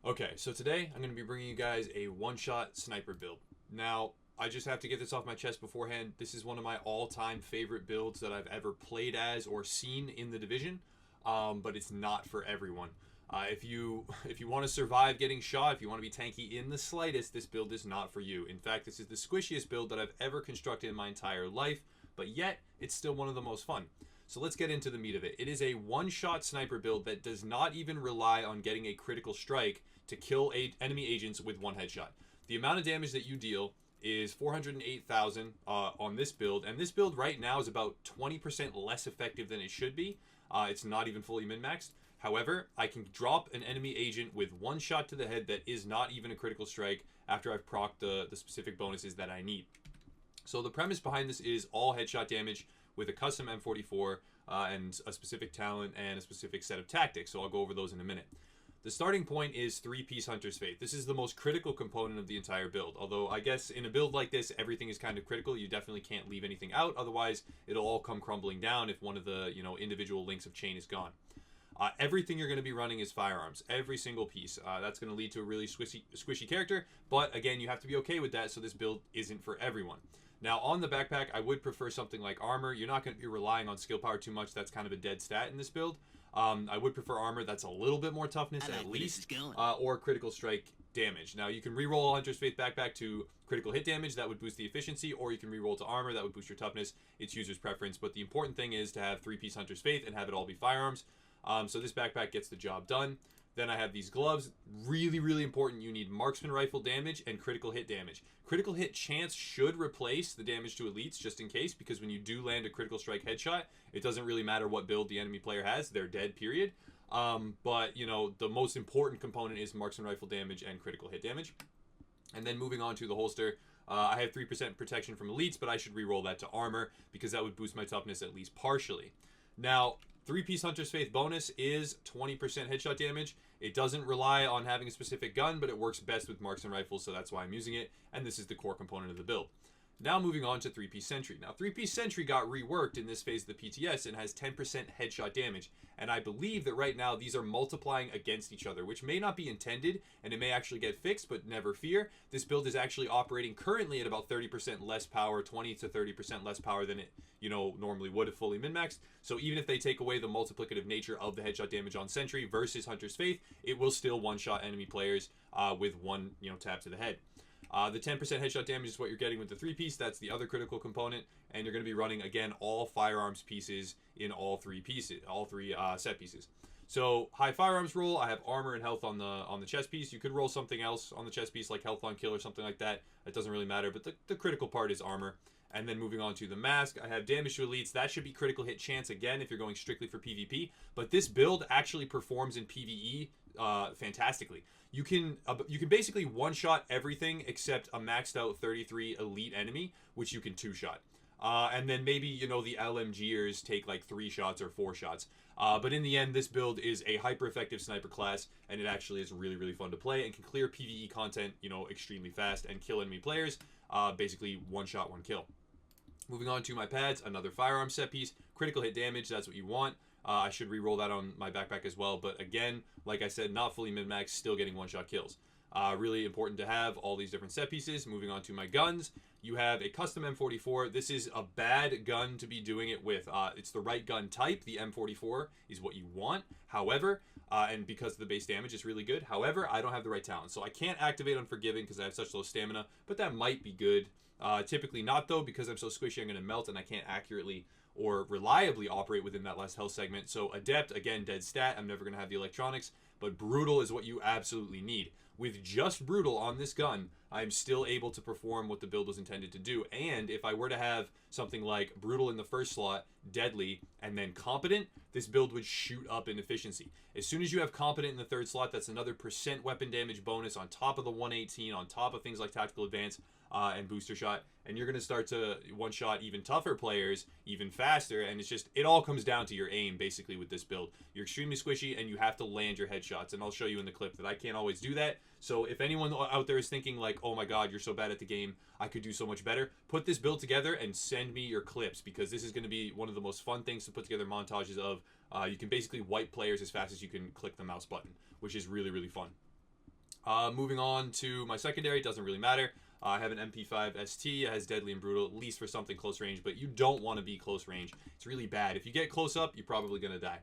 Okay, so today I'm going to be bringing you guys a one-shot sniper build. Now, I just have to get this off my chest beforehand. This is one of my all-time favorite builds that I've ever played as or seen in the division, but it's not for everyone. If you if you want to survive getting shot, if you want to be tanky in the slightest, this build is not for you. In fact, this is the squishiest build that I've ever constructed in my entire life, but yet it's still one of the most fun. So let's get into the meat of it. It is a one-shot sniper build that does not even rely on getting a critical strike to kill enemy agents with one headshot. The amount of damage that you deal is 408,000 on this build, and this build right now is about 20% less effective than it should be. It's not even fully min-maxed. However, I can drop an enemy agent with one shot to the head that is not even a critical strike after I've procced the specific bonuses that I need. So the premise behind this is all headshot damage with a custom M44 and a specific talent and a specific set of tactics. So I'll go over those in a minute. The starting point is 3-piece Hunter's Faith. This is the most critical component of the entire build. Although I guess in a build like this, everything is kind of critical. You definitely can't leave anything out. Otherwise, it'll all come crumbling down if one of the individual links of chain is gone. Everything you're going to be running is firearms. Every single piece. That's going to lead to a really squishy character. But again, you have to be okay with that. So this build isn't for everyone. Now, on the backpack, I would prefer something like armor. You're not going to be relying on skill power too much. That's kind of a dead stat in this build. I would prefer armor that's a little bit more toughness at least, or critical strike damage. Now, you can reroll Hunter's Faith backpack to critical hit damage. That would boost the efficiency, or you can reroll to armor. That would boost your toughness. It's user's preference, but the important thing is to have 3-piece Hunter's Faith and have it all be firearms. So this backpack gets the job done. Then I have these gloves. Really, really important. You need marksman rifle damage and critical hit damage. Critical hit chance should replace the damage to elites just in case, because when you do land a critical strike headshot, it doesn't really matter what build the enemy player has. They're dead, period. But, the most important component is marksman rifle damage and critical hit damage. And then moving on to the holster, I have 3% protection from elites, but I should reroll that to armor because that would boost my toughness at least partially. Now, 3-piece Hunter's Faith bonus is 20% headshot damage. It doesn't rely on having a specific gun, but it works best with marksman rifles, so that's why I'm using it, and this is the core component of the build. Now moving on to 3-piece Sentry. Now 3-piece Sentry got reworked in this phase of the PTS and has 10% headshot damage, and I believe that right now these are multiplying against each other, which may not be intended, and it may actually get fixed, but never fear. This build is actually operating currently at about 30% less power, 20 to 30% less power than it normally would if fully min-maxed. So even if they take away the multiplicative nature of the headshot damage on Sentry versus Hunter's Faith, it will still one-shot enemy players with one tap to the head. The 10% headshot damage is what you're getting with the 3-piece. That's the other critical component, and you're going to be running again all firearms pieces in all three set pieces. So high firearms roll, I have armor and health on the chest piece. You could roll something else on the chest piece like health on kill or something like that. It doesn't really matter, but the critical part is armor. And then moving on to the mask, I have damage to elites. That should be critical hit chance again if you're going strictly for PvP. But this build actually performs in PvE fantastically. You can basically one-shot everything except a maxed out 33 elite enemy, which you can two-shot. And then maybe, the LMGers take like 3 shots or 4 shots. But in the end, this build is a hyper-effective sniper class, and it actually is really, really fun to play and can clear PvE content, extremely fast and kill enemy players. Basically, one shot, one kill. Moving on to my pads, another firearm set piece. Critical hit damage, that's what you want. I should re-roll that on my backpack as well. But again, like I said, not fully min-max, still getting one-shot kills. Really important to have all these different set pieces. Moving on to my guns. You have a custom M44. This is a bad gun to be doing it with. It's the right gun type. The M44 is what you want. However, and because the base damage is really good. However, I don't have the right talent. So I can't activate Unforgiving because I have such low stamina. But that might be good. Typically not, though, because I'm so squishy I'm going to melt and I can't accurately or reliably operate within that last health segment. So Adept, again, dead stat. I'm never going to have the electronics. But Brutal is what you absolutely need. With just Brutal on this gun, I'm still able to perform what the build was intended to do. And if I were to have something like Brutal in the first slot, Deadly, and then Competent, this build would shoot up in efficiency. As soon as you have Competent in the third slot, that's another % weapon damage bonus on top of the 118, on top of things like Tactical Advance and Booster Shot. And you're going to start to one-shot even tougher players even faster. And it all comes down to your aim, basically, with this build. You're extremely squishy, and you have to land your headshots. And I'll show you in the clip that I can't always do that. So if anyone out there is thinking like, oh my god, you're so bad at the game, I could do so much better, put this build together and send me your clips, because this is going to be one of the most fun things to put together montages of. You can basically wipe players as fast as you can click the mouse button, which is really, really fun. Moving on to my secondary, doesn't really matter. I have an MP5 ST. It has deadly and brutal, at least for something close range, but you don't want to be close range. It's really bad. If you get close up, you're probably going to die.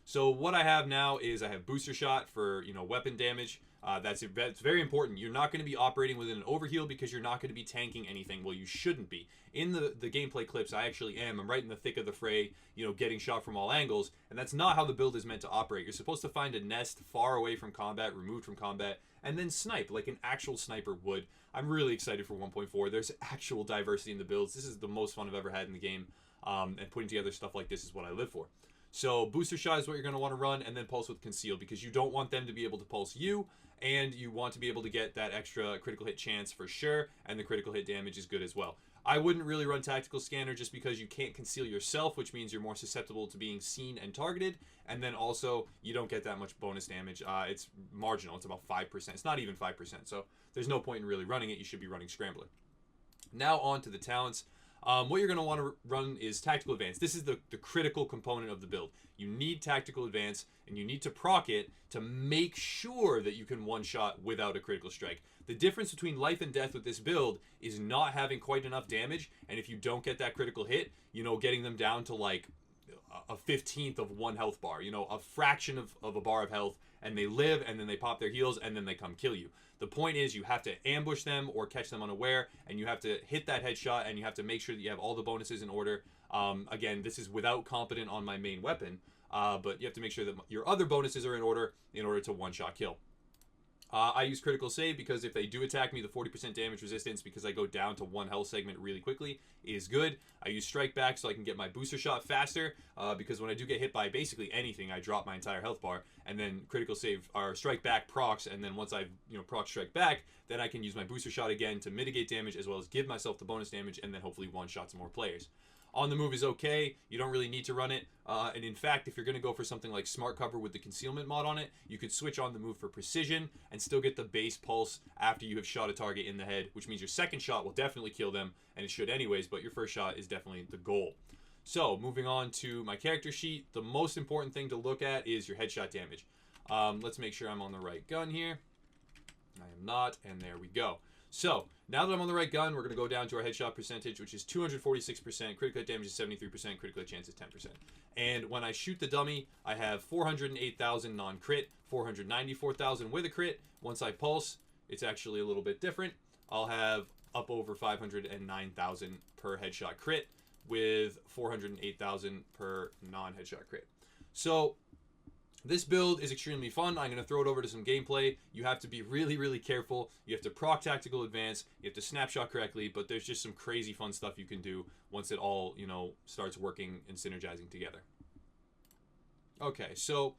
So what I have now is I have booster shot for, weapon damage. That's very important. You're not going to be operating within an overheal because you're not going to be tanking anything. Well, you shouldn't be. In the gameplay clips, I actually am. I'm right in the thick of the fray, getting shot from all angles. And that's not how the build is meant to operate. You're supposed to find a nest far away from combat, removed from combat, and then snipe like an actual sniper would. I'm really excited for 1.4. There's actual diversity in the builds. This is the most fun I've ever had in the game. And putting together stuff like this is what I live for. So booster shot is what you're going to want to run, and then pulse with conceal, because you don't want them to be able to pulse you, and you want to be able to get that extra critical hit chance for sure, and the critical hit damage is good as well. I wouldn't really run tactical scanner just because you can't conceal yourself, which means you're more susceptible to being seen and targeted, and then also you don't get that much bonus damage. It's marginal. It's about 5%. It's not even 5%, so there's no point in really running it. You should be running Scrambler. Now on to the talents. What you're going to want to run is Tactical Advance. This is the critical component of the build. You need Tactical Advance, and you need to proc it to make sure that you can one-shot without a critical strike. The difference between life and death with this build is not having quite enough damage, and if you don't get that critical hit, getting them down to like a 15th of one health bar, a fraction of a bar of health, and they live, and then they pop their heals, and then they come kill you. The point is you have to ambush them or catch them unaware, and you have to hit that headshot, and you have to make sure that you have all the bonuses in order. Again, this is without competent on my main weapon, but you have to make sure that your other bonuses are in order to one-shot kill. I use critical save because if they do attack me, the 40% damage resistance, because I go down to one health segment really quickly, is good. I use strike back so I can get my booster shot faster, because when I do get hit by basically anything, I drop my entire health bar, and then critical save or strike back procs, and then once I've proc strike back, then I can use my booster shot again to mitigate damage as well as give myself the bonus damage, and then hopefully one shot some more players. On the move is okay. You don't really need to run it. And in fact, if you're going to go for something like Smart Cover with the concealment mod on it, you could switch on the move for precision and still get the base pulse after you have shot a target in the head, which means your second shot will definitely kill them, and it should anyways, but your first shot is definitely the goal. So, moving on to my character sheet, the most important thing to look at is your headshot damage. Let's make sure I'm on the right gun here. I am not, and there we go. So, now that I'm on the right gun, we're going to go down to our headshot percentage, which is 246%, critical hit damage is 73%, critical hit chance is 10%. And when I shoot the dummy, I have 408,000 non-crit, 494,000 with a crit. Once I pulse, it's actually a little bit different. I'll have up over 509,000 per headshot crit, with 408,000 per non-headshot crit. So, this build is extremely fun. I'm going to throw it over to some gameplay. You have to be really, really careful. You have to proc Tactical Advance. You have to snapshot correctly, but there's just some crazy fun stuff you can do once it all, starts working and synergizing together. Okay, so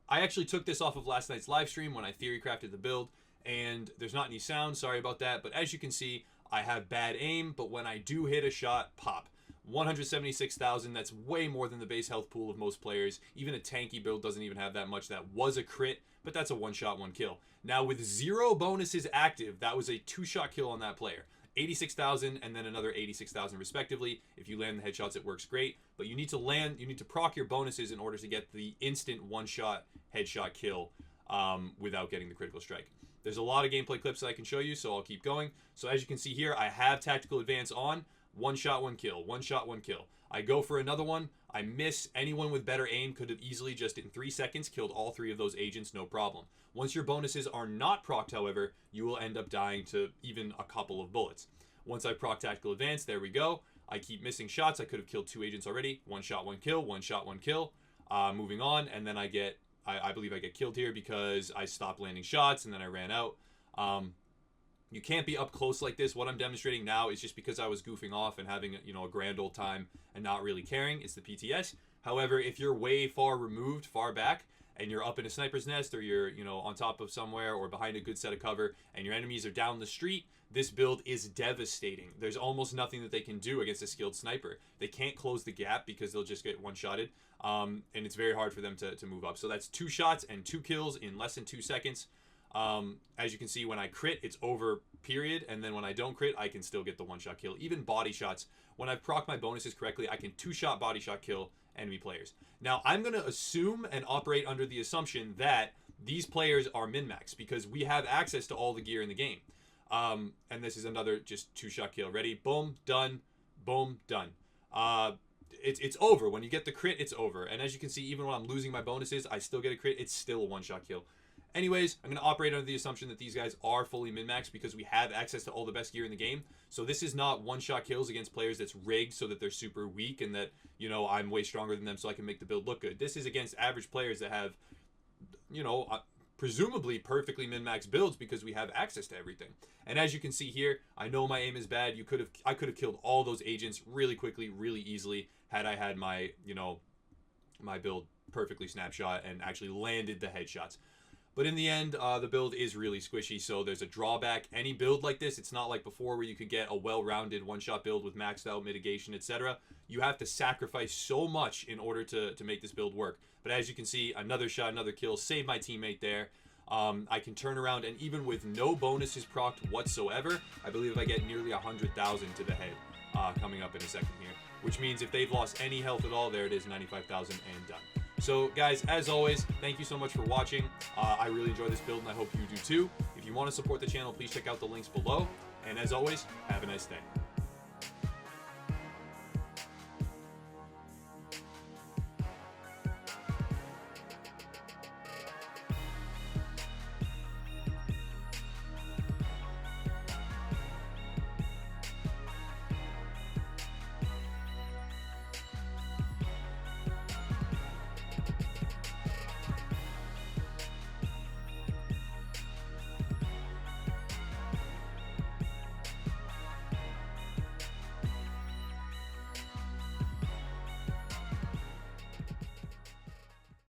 I actually took this off of last night's live stream when I theory crafted the build, and there's not any sound. Sorry about that, but as you can see, I have bad aim, but when I do hit a shot, pop. 176,000, that's way more than the base health pool of most players. Even a tanky build doesn't even have that much. That was a crit, but that's a one-shot, one kill. Now, with 0 bonuses active, that was a 2-shot kill on that player. 86,000 and then another 86,000 respectively. If you land the headshots, it works great, but you need to proc your bonuses in order to get the instant one-shot headshot kill without getting the critical strike. There's a lot of gameplay clips that I can show you, so I'll keep going. So as you can see here, I have Tactical Advance on. 1 shot, 1 kill. 1 shot, 1 kill. I go for another one. I miss. Anyone with better aim could have easily just in 3 seconds killed all 3 of those agents, no problem. Once your bonuses are not procced, however, you will end up dying to even a couple of bullets. Once I proc Tactical Advance, there we go. I keep missing shots. I could have killed 2 agents already. 1 shot, 1 kill. 1 shot, 1 kill. Moving on, and then I believe I get killed here because I stopped landing shots and then I ran out. You can't be up close like this. What I'm demonstrating now is just because I was goofing off and having a grand old time and not really caring. It's the PTS. However, if you're way far removed, far back, and you're up in a sniper's nest, or you're on top of somewhere or behind a good set of cover, and your enemies are down the street, this build is devastating. There's almost nothing that they can do against a skilled sniper. They can't close the gap because they'll just get one-shotted, and it's very hard for them to move up. So that's 2 shots and 2 kills in less than 2 seconds. As you can see, when I crit, it's over, period, and then when I don't crit, I can still get the 1-shot kill. Even body shots, when I've proc my bonuses correctly, I can 2-shot body shot kill enemy players. Now, I'm going to assume and operate under the assumption that these players are min-max because we have access to all the gear in the game. And this is another just 2-shot kill. Ready? Boom, done. Boom, done. It's over. When you get the crit, it's over. And as you can see, even when I'm losing my bonuses, I still get a crit. It's still a 1-shot kill. Anyways, I'm going to operate under the assumption that these guys are fully min-max because we have access to all the best gear in the game. So this is not 1-shot kills against players that's rigged so that they're super weak and that, you know, I'm way stronger than them so I can make the build look good. This is against average players that have, you know, presumably perfectly min-max builds because we have access to everything. And as you can see here, I know my aim is bad. I could have killed all those agents really quickly, really easily had I had my, you know, my build perfectly snapshot and actually landed the headshots. But in the end, the build is really squishy, so there's a drawback. Any build like this, it's not like before where you could get a well-rounded one-shot build with maxed out mitigation, etc. You have to sacrifice so much in order to make this build work. But as you can see, another shot, another kill, saved my teammate there. I can turn around, and even with no bonuses procced whatsoever, I believe I get nearly 100,000 to the head coming up in a second here. Which means if they've lost any health at all, there it is, 95,000 and done. So guys, as always, thank you so much for watching. I really enjoy this build and I hope you do too. If you want to support the channel, please check out the links below. And as always, have a nice day.